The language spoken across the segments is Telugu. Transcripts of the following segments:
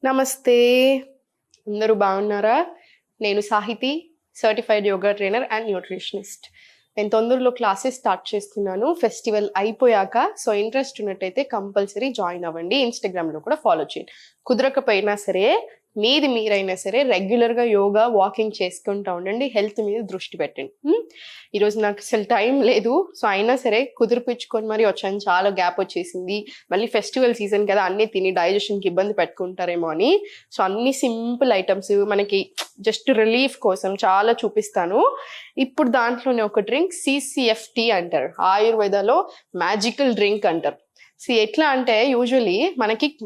నమస్తే. అందరూ బాగున్నారా? నేను Sahithi, certified yoga trainer and nutritionist. నేను తొందరలో క్లాసెస్ స్టార్ట్ చేస్తున్నాను ఫెస్టివల్ అయిపోయాక. సో ఇంట్రెస్ట్ ఉన్నట్టయితే కంపల్సరీ జాయిన్ అవ్వండి. ఇన్స్టాగ్రామ్లో కూడా ఫాలో చేయండి. కుదరకపోయినా సరే మీరైనా సరే రెగ్యులర్గా యోగా వాకింగ్ చేసుకుంటూ ఉండండి. హెల్త్ మీద దృష్టి పెట్టండి. ఈరోజు నాకు అసలు టైం లేదు. సో అయినా సరే కుదిరిపించుకొని మరి వచ్చాను. చాలా గ్యాప్ వచ్చేసింది. మళ్ళీ ఫెస్టివల్ సీజన్ కదా, అన్నీ తిని డైజెషన్కి ఇబ్బంది పెట్టుకుంటారేమో అని. సో అన్ని సింపుల్ ఐటమ్స్ మనకి జస్ట్ రిలీఫ్ కోసం చాలా చూపిస్తాను. ఇప్పుడు దాంట్లోనే ఒక డ్రింక్ CCFT అంటారు. ఆయుర్వేదాలో మ్యాజికల్ డ్రింక్ అంటారు. సో ఎట్లా అంటే యూజువలీ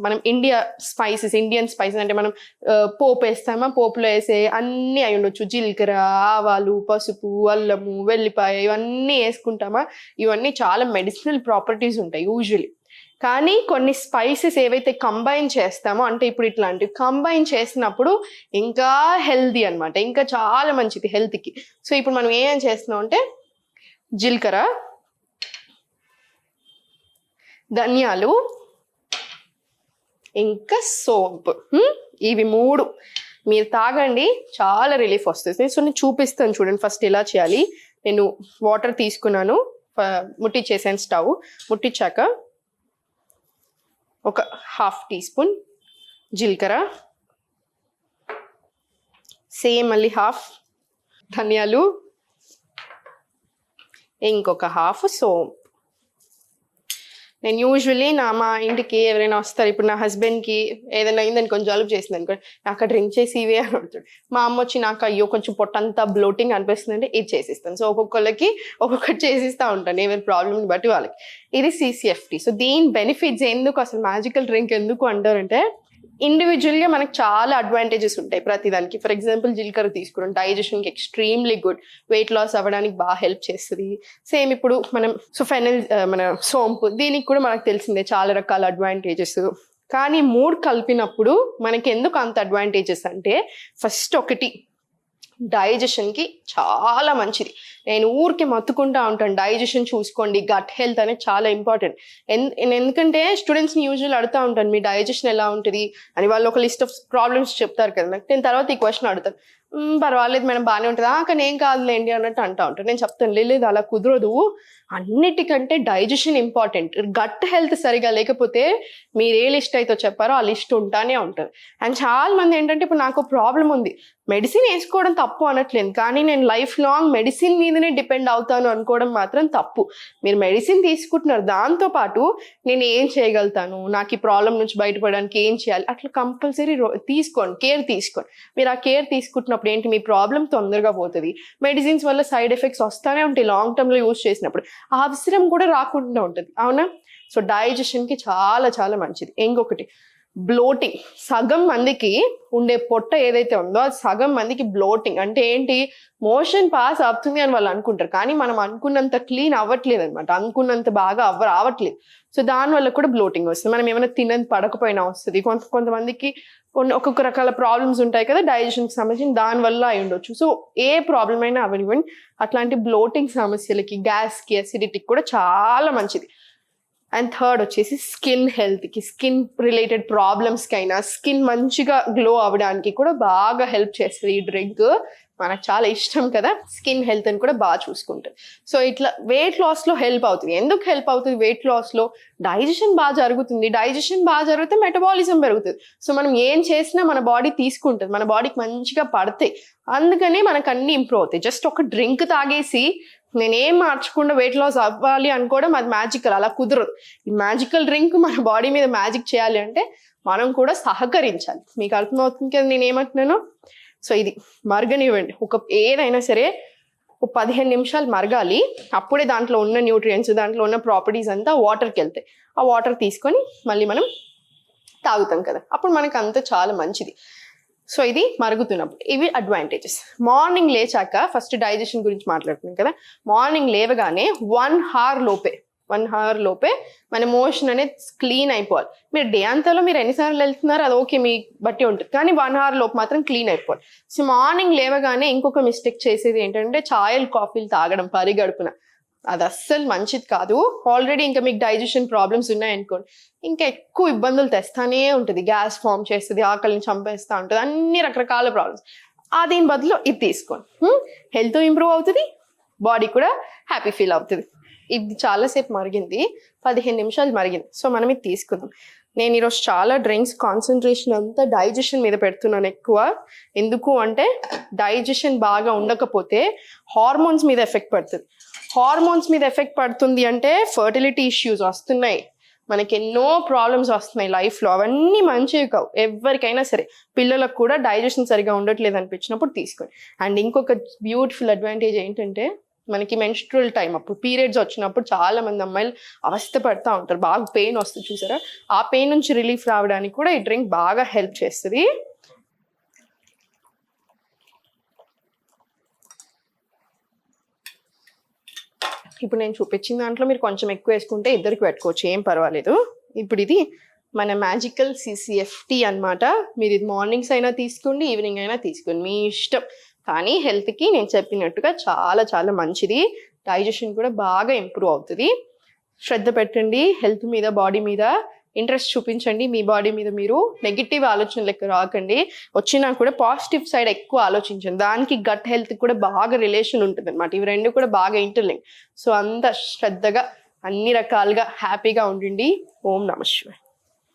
మనం ఇండియన్ స్పైసెస్ అంటే మనం పోపు వేస్తామా, పోపులో వేసే అన్నీ అయి ఉండొచ్చు. జీలకర్ర, ఆవాలు, పసుపు, అల్లము, వెల్లిపాయ ఇవన్నీ వేసుకుంటామా. ఇవన్నీ చాలా మెడిసినల్ ప్రాపర్టీస్ ఉంటాయి యూజువలీ. కానీ కొన్ని స్పైసెస్ ఏవైతే కంబైన్ చేస్తామో, అంటే ఇప్పుడు ఇట్లాంటివి కంబైన్ చేసినప్పుడు ఇంకా హెల్దీ అనమాట, ఇంకా చాలా మంచిది హెల్త్కి. సో ఇప్పుడు మనం ఏం చేస్తున్నాం అంటే జీలకర్ర, ధనియాలు, ఇంకా సోంపు, ఇవి 3 మీరు తాగండి, చాలా రిలీఫ్ వస్తుంది. సో నేను చూపిస్తాను చూడండి ఫస్ట్ ఎలా చేయాలి. నేను వాటర్ తీసుకున్నాను, ముట్టించేసాను. స్టవ్ ముట్టించాక ఒక 1/2 టీ స్పూన్ జీలకర్ర, సేమ్ మళ్ళీ 1/2 ధనియాలు, ఇంకొక 1/2 సోంపు. నేను యూజువల్లీ మా ఇంటికి ఎవరైనా వస్తారు, ఇప్పుడు నా హస్బెండ్కి ఏదైనా అయిందని కొంచెం జలుబు చేసింది అనుకోండి, నాకు డ్రింక్ చేసి ఇవే అని అడుగుతాడు. మా అమ్మ వచ్చి నాకు అయ్యో కొంచెం పొట్టంతా బ్లోటింగ్ అనిపిస్తుంది అంటే ఇది చేసిస్తాను. సో ఒక్కొక్కరికి ఒక్కొక్కటి చేసిస్తూ ఉంటాను, ఏమైనా ప్రాబ్లమ్ని బట్టి వాళ్ళకి. ఇది CCFT. సో దీని బెనిఫిట్స్ ఎందుకు, అసలు మ్యాజికల్ డ్రింక్ ఎందుకు అంటారంటే, ఇండివిజువల్గా మనకు చాలా అడ్వాంటేజెస్ ఉంటాయి ప్రతిదానికి. ఫర్ ఎగ్జాంపుల్ జీలకర్ర తీసుకున్నాం, డైజెషన్కి ఎక్స్ట్రీమ్లీ గుడ్, వెయిట్ లాస్ అవ్వడానికి బాగా హెల్ప్ చేస్తుంది. సేమ్ ఇప్పుడు మన మన సోంపు, దీనికి కూడా మనకు తెలిసిందే చాలా రకాల అడ్వాంటేజెస్. కానీ 3 కలిపినప్పుడు మనకి ఎందుకు అంత అడ్వాంటేజెస్ అంటే, ఫస్ట్ ఒకటి డైజెషన్కి చాలా మంచిది. నేను ఊరికి మత్తుకుంటా ఉంటాను, డైజెషన్ చూసుకోండి, గట్ హెల్త్ అనేది చాలా ఇంపార్టెంట్. ఎందుకంటే స్టూడెంట్స్ని యూజువల్ అడుగుతూ ఉంటాను, మీ డైజెషన్ ఎలా ఉంటుంది అని. వాళ్ళు ఒక లిస్ట్ ఆఫ్ ప్రాబ్లమ్స్ చెప్తారు కదా నాకు, నేను తర్వాత ఈ క్వశ్చన్ అడుగుతాను, పర్వాలేదు మేడం బాగానే ఉంటుంది, కానీ ఏం కాదులేండి అన్నట్టు అంటూ ఉంటాను. నేను చెప్తాను లేదు అలా కుదరదు, అన్నిటికంటే డైజెషన్ ఇంపార్టెంట్. గట్ హెల్త్ సరిగా లేకపోతే మీరు ఏ లిస్ట్ అయితే చెప్పారో ఆ లిస్ట్ ఉంటానే ఉంటుంది. అండ్ చాలా మంది ఏంటంటే, ఇప్పుడు నాకు ప్రాబ్లం ఉంది, మెడిసిన్ వేసుకోవడం తప్పు అనట్లేదు, కానీ నేను లైఫ్ లాంగ్ మెడిసిన్ మీదనే డిపెండ్ అవుతాను అనుకోవడం మాత్రం తప్పు. మీరు మెడిసిన్ తీసుకుంటున్నారు, దాంతోపాటు నేను ఏం చేయగలుగుతాను, నాకు ఈ ప్రాబ్లం నుంచి బయటపడడానికి ఏం చేయాలి, అట్లా కంపల్సరీ తీసుకోండి, కేర్ తీసుకోండి. మీరు ఆ కేర్ తీసుకుంటున్నప్పుడు ఏంటి, మీ ప్రాబ్లం తొందరగా పోతుంది. మెడిసిన్స్ వల్ల సైడ్ ఎఫెక్ట్స్ వస్తూనే ఉంటాయి లాంగ్ టర్మ్లో యూజ్ చేసినప్పుడు, ఆ అవసరం కూడా రాకుండా ఉంటుంది, అవునా? సో డైజెషన్కి చాలా చాలా మంచిది. ఇంకొకటి బ్లోటింగ్. సగం మందికి ఉండే పొట్ట ఏదైతే ఉందో అది సగం మందికి బ్లోటింగ్ అంటే ఏంటి, మోషన్ పాస్ అవుతుంది అని వాళ్ళు అనుకుంటారు, కానీ మనం అనుకున్నంత క్లీన్ అవ్వట్లేదు అనమాట, అనుకున్నంత బాగా రావట్లేదు. సో దానివల్ల కూడా బ్లోటింగ్ వస్తుంది. మనం ఏమైనా తినని పడకపోయినా వస్తుంది. కొంతమందికి ఒక్కొక్క రకాల ప్రాబ్లమ్స్ ఉంటాయి కదా డైజెషన్కి సంబంధించి, దానివల్ల అయి ఉండొచ్చు. సో ఏ ప్రాబ్లం అయినా అవనివ్వండి, అట్లాంటి బ్లోటింగ్ సమస్యలకి, గ్యాస్కి, అసిడిటీకి కూడా చాలా మంచిది. అండ్ థర్డ్ వచ్చేసి స్కిన్ హెల్త్కి, స్కిన్ రిలేటెడ్ ప్రాబ్లమ్స్కి అయినా, స్కిన్ మంచిగా గ్లో అవ్వడానికి కూడా బాగా హెల్ప్ చేస్తుంది ఈ డ్రింక్. మనకు చాలా ఇష్టం కదా, స్కిన్ హెల్త్ అని కూడా బాగా చూసుకుంటుంది. సో ఇట్లా వెయిట్ లాస్లో హెల్ప్ అవుతుంది. ఎందుకు హెల్ప్ అవుతుంది వెయిట్ లాస్లో? డైజెషన్ బాగా జరుగుతుంది, డైజెషన్ బాగా జరిగితే మెటబాలిజం పెరుగుతుంది. సో మనం ఏం చేసినా మన బాడీ తీసుకుంటుంది, మన బాడీకి మంచిగా పడతాయి, అందుకనే మనకు అన్ని ఇంప్రూవ్ అవుతాయి. జస్ట్ ఒక డ్రింక్ తాగేసి నేనేం మార్చకుండా వెయిట్ లాస్ అవ్వాలి అనుకోవడం అది మ్యాజికల్, అలా కుదరదు. ఈ మ్యాజికల్ డ్రింక్ మన బాడీ మీద మ్యాజిక్ చేయాలి అంటే మనం కూడా సహకరించాలి. మీకు అర్థమవుతుంది కదా నేను ఏమంటున్నాను? సో ఇది మరగనివ్వండి, ఏదైనా సరే 15 నిమిషాలు మరగాలి. అప్పుడే దాంట్లో ఉన్న న్యూట్రియంట్స్, దాంట్లో ఉన్న ప్రాపర్టీస్ అంతా వాటర్కి వెళ్తాయి. ఆ వాటర్ తీసుకొని మళ్ళీ మనం తాగుతాం కదా, అప్పుడు మనకు అంతా చాలా మంచిది. సో ఇది మరుగుతున్నప్పుడు ఇవి అడ్వాంటేజెస్. మార్నింగ్ లేచాక ఫస్ట్ డైజెషన్ గురించి మాట్లాడుతున్నాం కదా, మార్నింగ్ లేవగానే 1 అవర్ లోపే మన మోషన్ అనేది క్లీన్ అయిపోవాలి. మీరు డే అంతాలో మీరు ఎన్నిసార్లు వెళ్తున్నారు అది ఓకే, మీ బట్టి ఉంటుంది, కానీ 1 అవర్ లోపు మాత్రం క్లీన్ అయిపోవాలి. సో మార్నింగ్ లేవగానే ఇంకొక మిస్టేక్ చేసేది ఏంటంటే ఛాయలు, కాఫీలు తాగడం పరిగడుపున. అది అస్సలు మంచిది కాదు. ఆల్రెడీ ఇంకా మీకు డైజెషన్ ప్రాబ్లమ్స్ ఉన్నాయనుకోండి, ఇంకా ఎక్కువ ఇబ్బందులు తెస్తానే ఉంటుంది. గ్యాస్ ఫామ్ చేస్తుంది, ఆకలిని చంపేస్తూ ఉంటుంది, అన్ని రకరకాల ప్రాబ్లమ్స్. దీని బదులు ఇది తీసుకోండి, హెల్త్ ఇంప్రూవ్ అవుతుంది, బాడీ కూడా హ్యాపీ ఫీల్ అవుతుంది. ఇది చాలాసేపు మరిగింది, 15 నిమిషాలు మరిగింది. సో మనం ఇది తీసుకుందాం. నేను ఈరోజు చాలా డ్రింక్స్ కాన్సన్ట్రేషన్ అంతా డైజెషన్ మీద పెడుతున్నాను ఎక్కువ. ఎందుకు అంటే డైజెషన్ బాగా ఉండకపోతే హార్మోన్స్ మీద ఎఫెక్ట్ పడుతుంది. హార్మోన్స్ మీద ఎఫెక్ట్ పడుతుంది అంటే ఫర్టిలిటీ ఇష్యూస్ వస్తున్నాయి, మనకి ఎన్నో ప్రాబ్లమ్స్ వస్తున్నాయి లైఫ్లో. అవన్నీ మంచివి కావు ఎవరికైనా సరే. పిల్లలకు కూడా డైజెషన్ సరిగా ఉండట్లేదు అనిపించినప్పుడు తీసుకోండి. అండ్ ఇంకొక బ్యూటిఫుల్ అడ్వాంటేజ్ ఏంటంటే మనకి మెన్స్ట్రువల్ టైం అప్పుడు పీరియడ్స్ వచ్చినప్పుడు చాలా మంది అమ్మాయిలు అవస్థ పడుతూ ఉంటారు, బాగా పెయిన్ వస్తుంది చూసారా, ఆ పెయిన్ నుంచి రిలీఫ్ రావడానికి కూడా ఈ డ్రింక్ బాగా హెల్ప్ చేస్తుంది. ఇప్పుడు నేను చూపించిన దాంట్లో మీరు కొంచెం ఎక్కువ వేసుకుంటే ఇద్దరికి పెట్టుకోవచ్చు, ఏం పర్వాలేదు. ఇప్పుడు ఇది మన మ్యాజికల్ CCFT అన్నమాట. మీరు ఇది మార్నింగ్స్ అయినా తీసుకోండి, ఈవినింగ్ అయినా తీసుకోండి, మీ ఇష్టం. కానీ హెల్త్కి నేను చెప్పినట్టుగా చాలా చాలా మంచిది. డైజెషన్ కూడా బాగా ఇంప్రూవ్ అవుతుంది. శ్రద్ధ పెట్టండి హెల్త్ మీద, బాడీ మీద ఇంట్రెస్ట్ చూపించండి. మీ బాడీ మీద మీరు నెగిటివ్ ఆలోచనలు ఎక్కువ రాకండి. వచ్చినా కూడా పాజిటివ్ సైడ్ ఎక్కువ ఆలోచించండి. దానికి గట్ హెల్త్ కూడా బాగా రిలేషన్ ఉంటుంది అనమాట. ఇవి రెండు కూడా బాగా ఇంటర్లింక్. సో అంత శ్రద్ధగా అన్ని రకాలుగా హ్యాపీగా ఉండండి. ఓం నమః శివాయ.